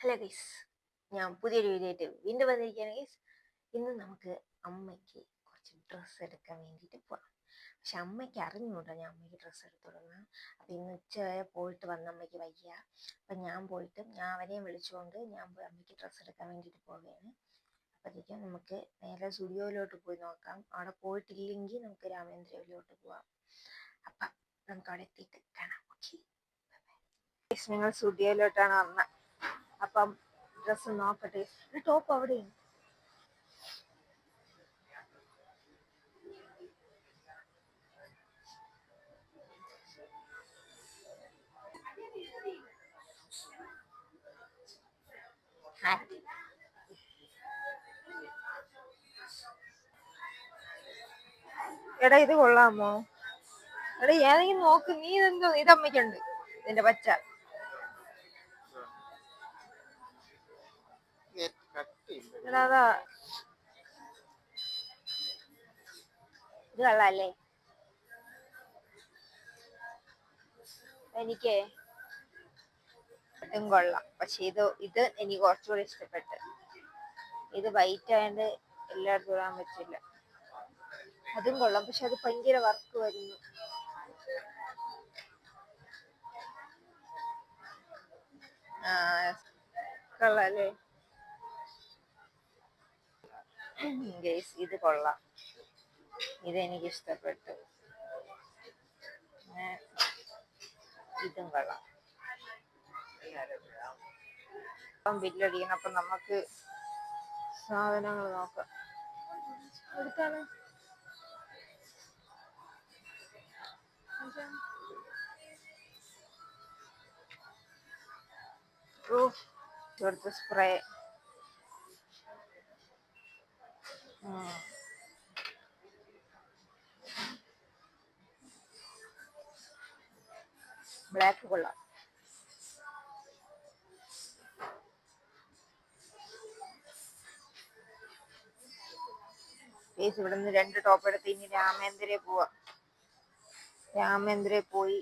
Hello guys, ഞാൻ പുതിയൊരു video ആയിട്ട് വീണ്ടും വന്നിരിക്കുകയാണ് ഗൈസ്. ഇന്ന് നമുക്ക് അമ്മയ്ക്ക് കുറച്ച് ഡ്രസ്സ് എടുക്കാൻ വേണ്ടിയിട്ട് പോകാം. പക്ഷെ അമ്മയ്ക്ക് അറിഞ്ഞുകൂടാ ഞാൻ അമ്മയ്ക്ക് ഡ്രസ്സ് എടുത്തു തുടങ്ങാം. അപ്പം ഇന്ന് ഉച്ചവരെ പോയിട്ട് വന്ന അമ്മയ്ക്ക് വയ്യ. അപ്പം ഞാൻ അവനെയും വിളിച്ചുകൊണ്ട് ഞാൻ പോയി അമ്മയ്ക്ക് ഡ്രസ്സ് എടുക്കാൻ വേണ്ടിയിട്ട് പോവുകയാണ്. അപ്പോഴത്തേക്കും നമുക്ക് നേരെ സ്റ്റുഡിയോയിലോട്ട് പോയി നോക്കാം. അവിടെ പോയിട്ടില്ലെങ്കിൽ നമുക്ക് രാമേന്ദ്രയിലോട്ട് പോവാം. അപ്പം നമുക്ക് അവിടെ എത്തിയിട്ട് കാണാം. ഓക്കെ, ഞങ്ങൾ സ്റ്റുഡിയോയിലോട്ടാണ് വന്നത്. അപ്പം ഡ്രസ്സ് നോക്കട്ടെ. ടോപ്പ് അവിടെയാണ്. എടാ ഇത് കൊള്ളാമോ? എടാ ഏതെങ്കിലും നോക്ക്. നീ ഇതെന്തോ ഇതമ്മയ്ക്കുണ്ട് ഇതിന്റെ പച്ച. എടാ അതാ ഇത് കൊള്ളാല്ലേ? എനിക്ക് ഇതും കൊള്ളാം. പക്ഷെ ഇത് എനിക്ക് കുറച്ചുകൂടി ഇഷ്ടപ്പെട്ട്. ഇത് വൈറ്റ് ആയതുകൊണ്ട് എല്ലായിടത്തും ഇടാൻ പറ്റില്ല. അതും കൊള്ളാം, പക്ഷെ അത് ഭയങ്കര വർക്ക് വരുന്നു. കൊള്ളാല്ലേ ഗൈസ്? ഇത് കൊള്ളാം, ഇതെനിക്ക് ഇഷ്ടപ്പെട്ടു. ഇതും കൊള്ളാം. അപ്പം ബില്ലടിക്കണം. അപ്പം നമുക്ക് സാധനങ്ങൾ നോക്കാം. എടുത്താണ് ഇവിടുത്തെ സ്പ്രേ. ബ്ലാക്ക് കൊള്ളാം. ഇവിടെ നിന്ന് 2 ടോപ്പ് എടുത്ത് ഇനി രാമേന്ദ്രയിൽ പോയി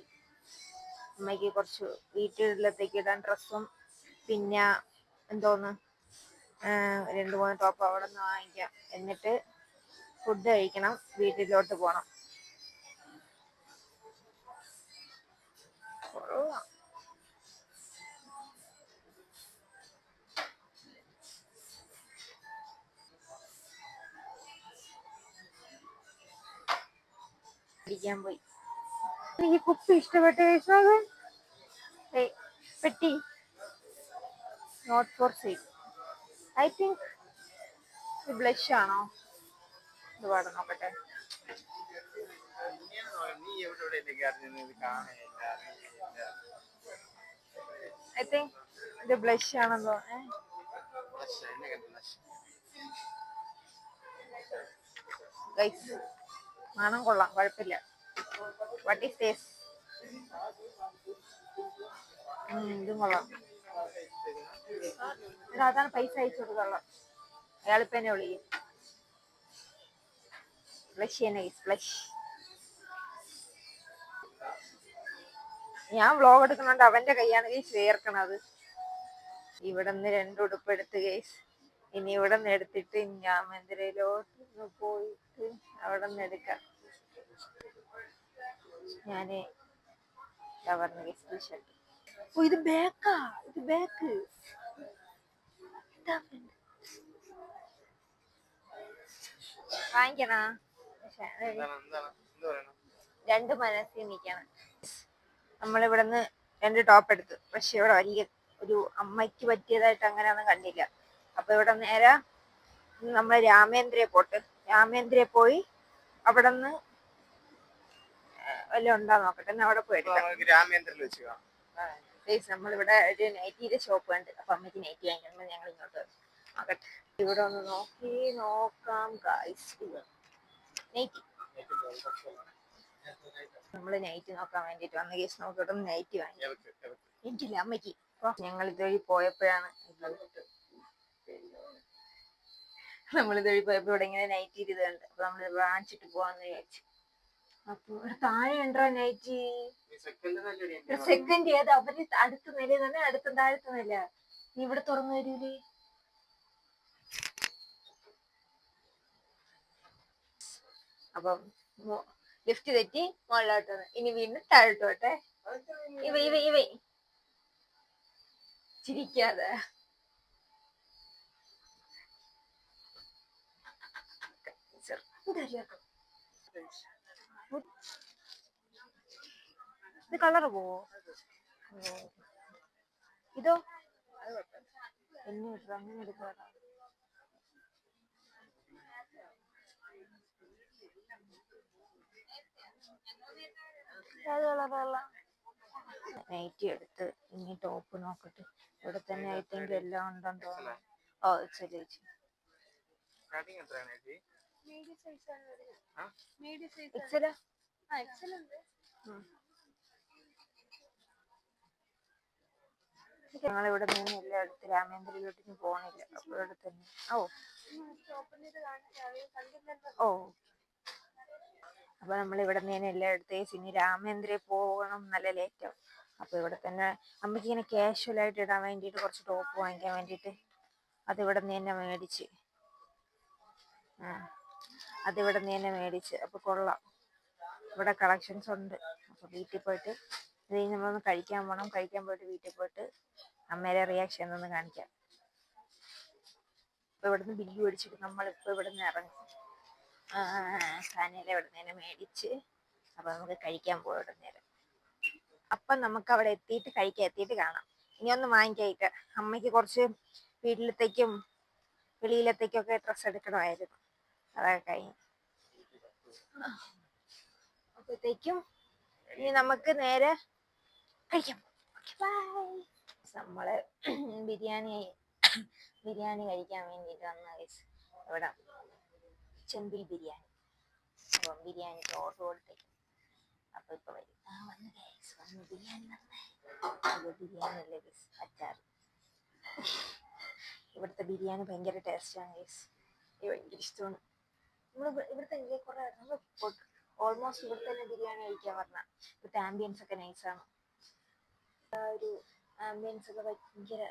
അമ്മയ്ക്ക് കുറച്ച് വീട്ടിലത്തേക്ക് ഇടാൻ ഡ്രസ്സും പിന്നെ എന്തോന്ന് 2-3 ടോപ്പ് അവിടെ നിന്ന് വാങ്ങിക്കാം. എന്നിട്ട് ഫുഡ് കഴിക്കണം, വീട്ടിലോട്ട് പോണം. പിടിക്കാൻ പോയി. എനിക്ക് കുപ്പി ഇഷ്ടപ്പെട്ട പെട്ടി not for sale. I think ഇത് ബ്ലഷ് ആണോ? ഇത് പാടെ നോക്കട്ടെ. ഐ തിങ്ക് ഇത് ബ്ലഷ് ആണെന്ന് തോന്നുന്നു. മണം കൊള്ളാം, കുഴപ്പമില്ല. What is this? ഇതും കൊള്ളാം. അതാണ് പൈസ അയച്ചു കൊടുക്കാനുള്ള. അയാളിപ്പ എന്നെ വിളിക്കും. ഫ്ലഷ് തന്നെ, ഫ്ലഷ്. ഞാൻ വ്ലോഗ് എടുക്കുന്നുണ്ട്, അവന്റെ കൈയാണ് ഗൈസ് വേർക്കണത്. ഇവിടെ നിന്ന് 2 ഉടുപ്പ് എടുത്ത് ഗൈസ്. ഇനി ഇവിടെ നിന്ന് എടുത്തിട്ട് ഞാൻ മന്ദിരയിലോട്ട് പോയിട്ട് അവിടെ നിന്ന് എടുക്കാം. ഞാന് പറഞ്ഞു ഗൈസ് ഷർട്ട്. ഓ, ഇത് ബാക്കാ. ഇത് ബാക്ക് വാങ്ങിക്കണ. 2 മനസ്സിൽ നിൽക്കണം. നമ്മളിവിടുന്ന് 2 ടോപ്പ് എടുത്തു. പക്ഷെ ഇവിടെ വലിയ ഒരു അമ്മയ്ക്ക് പറ്റിയതായിട്ട് അങ്ങനെയൊന്നും കണ്ടില്ല. അപ്പൊ ഇവിടെ നേരെ നമ്മൾ രാമേന്ദ്രയിൽ പോയി അവിടെ നിന്ന് വല്ലതും ഉണ്ടാ നോക്കട്ടെ. അവിടെ പോയി എടുക്കാം. നമ്മളിവിടെ ഒരു നൈറ്റിയുടെ ഷോപ്പ് കണ്ട്. അപ്പൊ അമ്മയ്ക്ക് നൈറ്റി വാങ്ങിക്കണം. ഞങ്ങൾ ഇങ്ങോട്ട് നോക്കട്ടെ. ഇവിടെ ഒന്ന് നോക്കാം ഗൈസ്. നൈറ്റി നമ്മള് നൈറ്റ് നോക്കാൻ വേണ്ടിട്ട് വന്ന കേസ്. നോക്കിയിട്ട് നൈറ്റ് വാങ്ങി. എനിക്കില്ല, അമ്മയ്ക്ക്. ഞങ്ങൾ ഇതുവഴി പോയപ്പോഴാണ് ഇവിടെ ഇങ്ങനെ നൈറ്റ് ഇത് കണ്ട്. അപ്പൊ നമ്മൾ വാങ്ങിച്ചിട്ട് പോവാന്ന് വിചാരിച്ചു. അപ്പൊ താഴെ ഉണ്ടോ നൈറ്റ്? സെക്കൻഡ് ഏതാ? അവര് അടുത്ത നില തന്നെ, അടുത്ത താഴത്തെ നില. നീ ഇവിടെ തുറന്നു തരൂലേ? അപ്പം ലിഫ്റ്റ് തെറ്റി മുകളിലോട്ട് വന്നു. ഇനി വീണ്ടും താഴോട്ടോട്ടെ. ഇവ ചിരിക്കാതെ. ഇത് കളറ് പോവോ? ഇതോ എന്നെ അങ്ങനെ എടുക്കാറാ. നൈറ്റി എടുത്ത് ഇനി ടോപ്പ് നോക്കട്ടെ. ഇവിടെ തന്നെ ഐ തിങ്ക് എല്ലാം ഉണ്ടെന്ന് തോന്നുന്നു. ഓ ശരി ചേച്ചി. ഞങ്ങളിവിടെ നിന്ന് എല്ലാം എടുത്ത് രാമേന്ദ്രയിലോട്ട് പോണില്ല. അപ്പൊ ഇവിടെ തന്നെ. ഓ അപ്പൊ നമ്മൾ ഇവിടെ നിന്ന് എല്ലാം എടുത്ത് ഇനി രാമേന്ദ്രയിൽ പോകണം. നല്ല ലേറ്റ് ആവും. അപ്പൊ ഇവിടെ തന്നെ അമ്മയ്ക്ക് ഇങ്ങനെ കാഷ്വൽ ആയിട്ട് ഇടാൻ വേണ്ടിയിട്ട് കുറച്ച് ടോപ്പ് വാങ്ങിക്കാൻ വേണ്ടിയിട്ട് അതിവിടെ നിന്ന് തന്നെ മേടിച്ച്. അതിവിടെ നിന്ന് തന്നെ മേടിച്ച്. അപ്പൊ കൊള്ളാം, ഇവിടെ കളക്ഷൻസ് ഉണ്ട്. അപ്പൊ വീട്ടിൽ പോയിട്ട് ഇത് നമ്മളൊന്ന് കഴിക്കാൻ പോകണം. കഴിക്കാൻ പോയിട്ട് വീട്ടിൽ പോയിട്ട് അമ്മയുടെ റിയാക്ഷൻ എന്നൊന്ന് കാണിക്കാം. ഇപ്പൊ ഇവിടുന്ന് ബില്ല് മേടിച്ചിട്ട് നമ്മളിപ്പോ ഇവിടെ നിന്ന് ഇറങ്ങും. സാധനം ഇവിടെ നിന്ന് തന്നെ മേടിച്ച് അപ്പൊ നമുക്ക് കഴിക്കാൻ പോയി ഇവിടെ നേരം. അപ്പം നമുക്ക് അവിടെ എത്തിയിട്ട് കാണാം. ഇനി ഒന്ന് വാങ്ങിക്കായിട്ട് അമ്മയ്ക്ക് കുറച്ച് വീട്ടിലത്തേക്കും വെളിയിലത്തേക്കും ഒക്കെ ഡ്രസ്സ് എടുക്കണമായിരുന്നു. അതൊക്കെ കഴിഞ്ഞു അപ്പോഴത്തേക്കും ഇനി നമുക്ക് നേരെ കഴിക്കാം. നമ്മള് ബിരിയാണി കഴിക്കാൻ വേണ്ടിയിട്ട് വന്ന ഗൈസ്. ഇവിടെ ചെമ്പിൽ ബിരിയാണി. അപ്പം ബിരിയാണി ഓർഡർ കൊടുത്തേക്കും. അപ്പൊ ഇപ്പൊ വരും. വന്ന് ഗൈസ്, വന്ന് ബിരിയാണി വന്നേ. ബിരിയാണി അല്ലേ ഗൈസ്, അച്ചാർ. ഇവിടുത്തെ ബിരിയാണി ഭയങ്കര ടേസ്റ്റാണ് ഗൈസ്. ഭയങ്കര ഇഷ്ടമാണ്. ഇവിടുത്തെ കുറെ ഓൾമോസ്റ്റ് ഇവിടെ തന്നെ ബിരിയാണി കഴിക്കാൻ പറഞ്ഞ. ഇവിടുത്തെ ആംബിയൻസ് ഒക്കെ നൈസാണ്. ഒരു ആംബിയൻസ് ഒക്കെ ഭയങ്കര.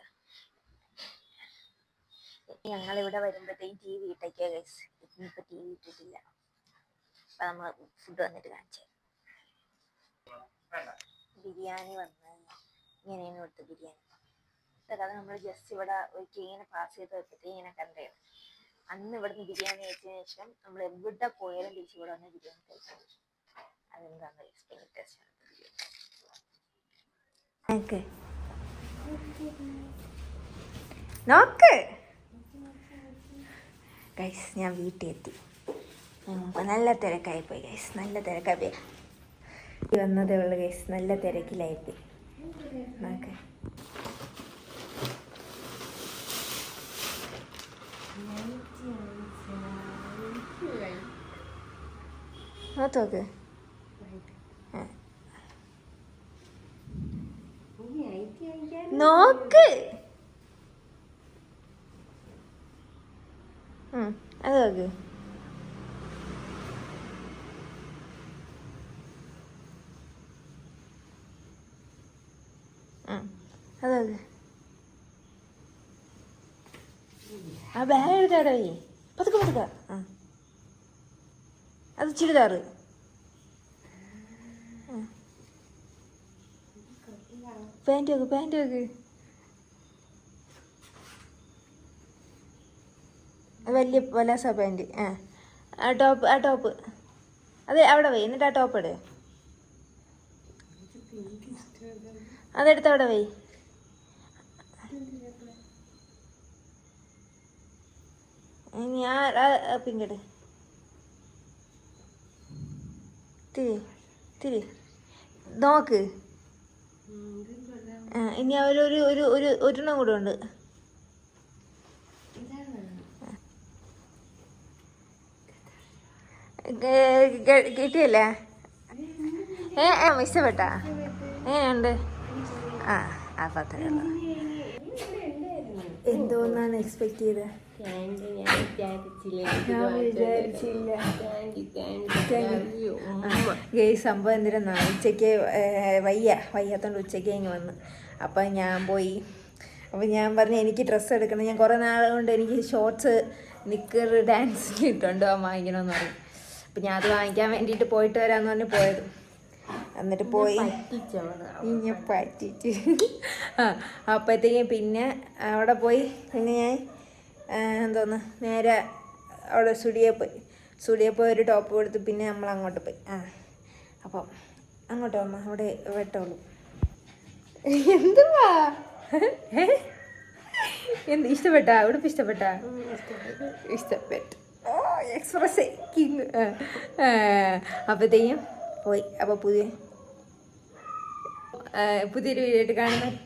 ഞങ്ങളിവിടെ വരുമ്പോഴത്തേക്കും TV ഇട്ടേക്കാ ഗൈസ്. ഇപ്പൊ TV ഇട്ടിട്ടില്ല. അപ്പൊ നമ്മള് ഫുഡ് വന്നിട്ട് കാണിച്ചു. ബിരിയാണി വന്ന് ഇങ്ങനെയാണ് ഇവിടുത്തെ ബിരിയാണി. കഥ നമ്മൾ ജസ്റ്റ് ഇവിടെ ഒരു ഇങ്ങനെ പാസ് ചെയ്ത് വെച്ചിട്ട് ഇങ്ങനെ കണ്ടേ. അന്ന് ഇവിടുന്ന് ബിരിയാണി കഴിച്ചതിന് ശേഷം നമ്മൾ എവിടെ പോയാലും തിരിച്ച് ഇവിടെ വന്ന് ബിരിയാണി കഴിക്കും. അതെന്താന്ന് ഭയങ്കര ടേസ്റ്റാണ്. നോക്ക് ഗൈസ്, ഞാൻ വീട്ടിൽ എത്തി. നല്ല തിരക്കായി പോയി ഗൈസ്. നല്ല തിരക്കായി പോയി വന്നതേ ഉള്ളു ഗൈസ്. നല്ല തിരക്കിലായിപ്പോയി. നോക്ക് നോക്ക്. നോക്ക് അത് നോക്ക്. അത് നോക്ക്. ആ ബാഗ് എടുത്താടേ. പതുക്കെ. അത് ചുരിദാറ്. പാൻറ് വെക്ക്. വലിയ പലാസ പാൻറ്. ആ ടോപ്പ് അത് അവിടെ പോയി. എന്നിട്ട് ആ ടോപ്പ് ഇട്. അതെടുത്ത് അവിടെ പോയി. ഇനി ആ പിങ്കട് തിരി നോക്ക്. ഇനി ഒരെണ്ണം കൂടെ ഉണ്ട്. കിട്ടിയല്ലേ? ഇഷ്ടപ്പെട്ടാ? എങ്ങനെയുണ്ട്? അപ്പൊ അത്രയുള്ളൂ. എന്തോന്നാണ് എക്സ്പെക്ട് ചെയ്തത്? സംഭവം എന്തിനാണ്, ഉച്ചയ്ക്ക് വയ്യാത്തോണ്ട് ഉച്ചയ്ക്ക് ഇങ്ങ് വന്ന്. അപ്പം ഞാൻ പോയി അപ്പോൾ ഞാൻ പറഞ്ഞു എനിക്ക് ഡ്രസ്സ് എടുക്കണം, ഞാൻ കുറേ നാൾ കൊണ്ട് എനിക്ക് ഷോർട്സ് നിക്കർ ഡാൻസ് ഇട്ടുണ്ടോ വാങ്ങിക്കണമെന്ന് പറയും. അപ്പം ഞാൻ അത് വാങ്ങിക്കാൻ വേണ്ടിയിട്ട് പോയിട്ട് വരാമെന്ന് പറഞ്ഞ് പോയത്. എന്നിട്ട് പോയി ഇങ്ങനെ പറ്റിച്ച് അപ്പോഴത്തേക്കും പിന്നെ അവിടെ പോയി പിന്നെ ഞാൻ എന്തോന്ന് നേരെ അവിടെ സ്റ്റുഡിയോ പോയി ഒരു ടോപ്പ് കൊടുത്ത് പിന്നെ നമ്മൾ അങ്ങോട്ട് പോയി. അപ്പം അങ്ങോട്ടോ അമ്മ അവിടെ വെട്ടോളൂ. എന്തുവാ ഇഷ്ടപ്പെട്ടാ ഉടുപ്പ് ഇഷ്ടപ്പെട്ടാ? ഇഷ്ടപ്പെട്ടു. Express king. അപ്പോഴത്തേക്കും പോയി. അപ്പോൾ പുതിയൊരു വീഡിയോ ആയിട്ട് കാണുന്നത്.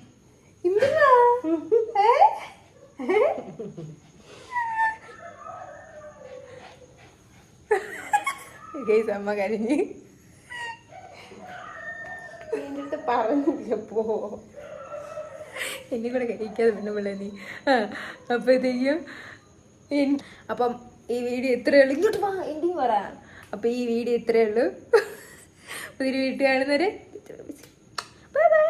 അമ്മ കരിഞ്ഞ് പറഞ്ഞപ്പോ എന്നെ കൂടെ കഴിക്കാതെ പിന്നെ പിള്ളേ നീ. അപ്പോഴത്തേക്കും അപ്പം ഈ വീഡിയോ ഇത്രയേ ഉള്ളൂ. ഇങ്ങോട്ട് വാ എന്തെങ്കിലും പറ. അപ്പം ഈ വീഡിയോ ഇത്രയേ ഉള്ളൂ. പുതിയൊരു വീഡിയോ കാണുന്നവരെ ബൈ ബൈ.